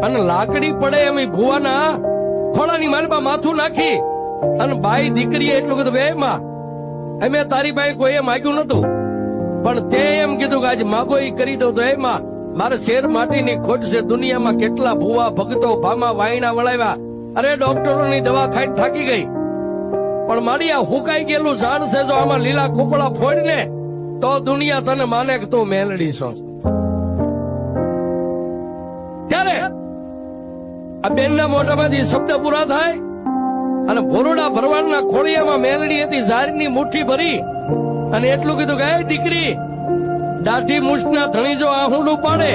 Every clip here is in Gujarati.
અને લાકડી પડે એમ ભુવાના ખોળાની માલમાં માથું નાખી અને બાઈ દીકરીએ એટલું કીધું કે એમાં અમે તારી પાસે કોઈએ માગ્યું નતું, પણ તે એમ કીધું કે આજે માગો એ કરી દઉં તો એમાં મારે શેર માટીની ખોટ છે. દુનિયામાં કેટલા ભુવા ભગતો ભામા વાયણા વળાવ્યા, અરે ડોક્ટરોની દવા ખાઈ થાકી ગઈ, પણ મારી આ હુકાઈ ગયેલું ઝાડ છે, જો આમાં લીલા કુકડા ફોડ ને તો દુનિયા તને માને કે તું મેલડી છો. ત્યારે આ બેનના મોઢામાંથી શબ્દ પૂરા થાય અને ભોરડા ભરવાડના ખોળિયામાં મેલડી હતી, ઝાડની મુઠ્ઠી ભરી અને એટલું કીધું કે દીકરી, દાઢી મૂછના ધણી જો આહુડું પાડે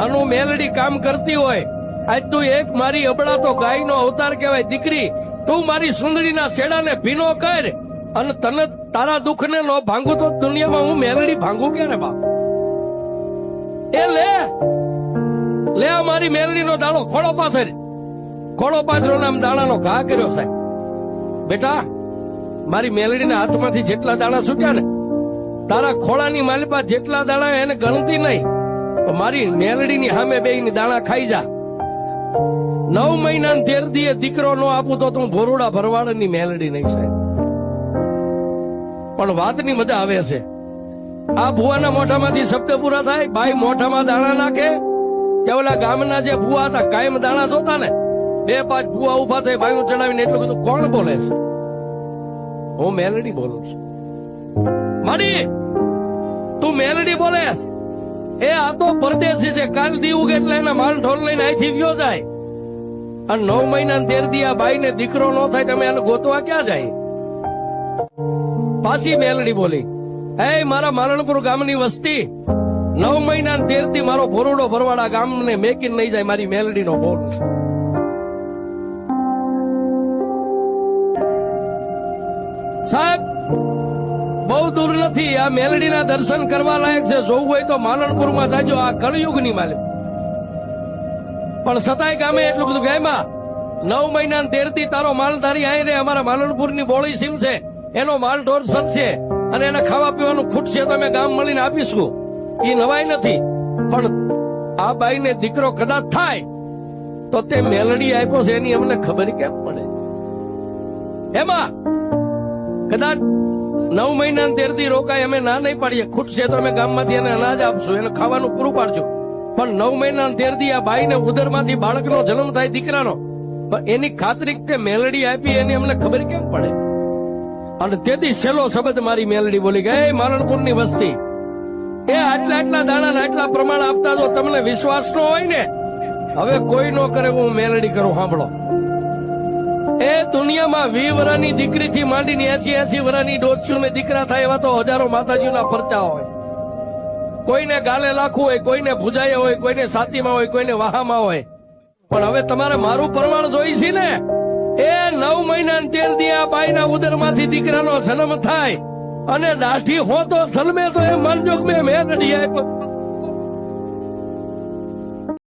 અને મેલડી કામ કરતી હોય, આજ તું એક મારી અબળા તો ગાયનો અવતાર કહેવાય. દીકરી, તું મારી સુંદરીના શેડાને ભીનો કર અને તને તારા દુઃખને નો ભાંગું તો દુનિયામાં હું મેલડી ભાંગું ક્યારે બાપ? એ લે આ મારી મેલડીનો દાણો ખોળો પાથર. ખોળો પાથરો નામ દાણાનો ઘા કર્યો સાહેબ. બેટા, મારી મેલડીના હાથમાંથી જેટલા દાણા છૂટ્યા ને, તારા ખોળાની માલિપા જેટલા દાણા એને ગણતી નહીં, મારી મેલડીની સામે બેયની દાણા ખાઈ જા. 9 મહિના 13 દીએ દીકરો નો આપું તો તું ભોરુડા ભરવાડની મેલડી નહીં સાહેબ. પણ વાતની મજા આવે છે. આ ભુવાના મોઢામાંથી શબ્દ પૂરા થાય, ભાઈ મોઢામાં દાણા નાખે. ત્યાં ઓલા ગામના જે ભુવા હતા કાયમ દાણા જોતા ને, 2-5 ભુવા ઉભા થઈ ભાઈ ચડાવીને એટલું કીધું, કોણ બોલે છે? હું મેલડી બોલું છું. મારી તું મેલડી બોલે? એ આ તો પરદેશી છે, કાલ દી ઉગે એટલે એના માલ ઢોલ લઈને અહીંથી ગયો જાય. અને 9 મહિના 13 દી આ ભાઈ ને દીકરો ન થાય, તમે એને ગોતવા ક્યાં જાય? પાછી મેલડી બોલી, હે મારા મારણપુર ગામની વસ્તી, 9 મહિના 13 દી મારો ભોરડો ભરવાડા ગામને મેકીને નહીં જાય. મારી મેલડી નો બોલ છે સાહેબ. બહુ દૂર નથી, આ મેલડીના દર્શન કરવા લાયક છે. જોવું હોય તો માલણપુરમાં જાજો, આ કળયુગની માલિક. પણ સતાય ગામે એટલું બધું કે એમાં 9 મહિના 13 દી તારો માલધારી આઈ રે, અમારા માલણપુરની બોળી સીમ છે, એનો માલ ઢોર સરશે અને એને ખાવા પીવાનું ખૂટશે તો અમે ગામ મળીને આપીશું. એ નવાઈ નથી, પણ આ બાઈને દીકરો કદાચ થાય તો તે મેલડી આપ્યો છે એની અમને ખબર કેમ પડે? એમાં કદાચ 9 મહિના 13 દી રોકાય, અમે ના નહીં પાડીએ, ખૂટશે તો અમે ગામમાંથી એને અનાજ આપશું, એને ખાવાનું પૂરું પાડજો. પણ 9 મહિના 13 દી આ બાઈને ઉદરમાંથી બાળકનો જન્મ થાય દીકરાનો, પણ એની ખાતરી તે મેલડી આપી એની અમને ખબર કેમ પડે? અને તેથી છેલ્લો શબ્દ મારી મેલડી બોલી ગઈ, મારણપુરની વસ્તી, એ આટલા દાણા આટલા પ્રમાણ આપતા જો તમને વિશ્વાસ ન હોય ને, હવે કોઈ નો કરે, હું મેલડી કરું. સાંભળો, એ દુનિયામાં 20 વર્ષની દીકરીથી માંડીને 80 વર્ષની ડોસીઓને દીકરા થાય એવા તો હજારો માતાજીઓના પરચા હોય. કોઈને ગાલે લાખું હોય, કોઈને ભુજાય હોય, કોઈને સાતીમાં હોય, કોઈને વાહામાં હોય. પણ હવે તમારે મારું પ્રમાણ જોઈ છે ને, એ 9 મહિના 13 દી આ બાઈના ઉદરમાંથી દીકરાનો જન્મ થાય અને દાઢી હો તો જન્મે તો એ માનજો કે મેં મેલડી આપ્યો.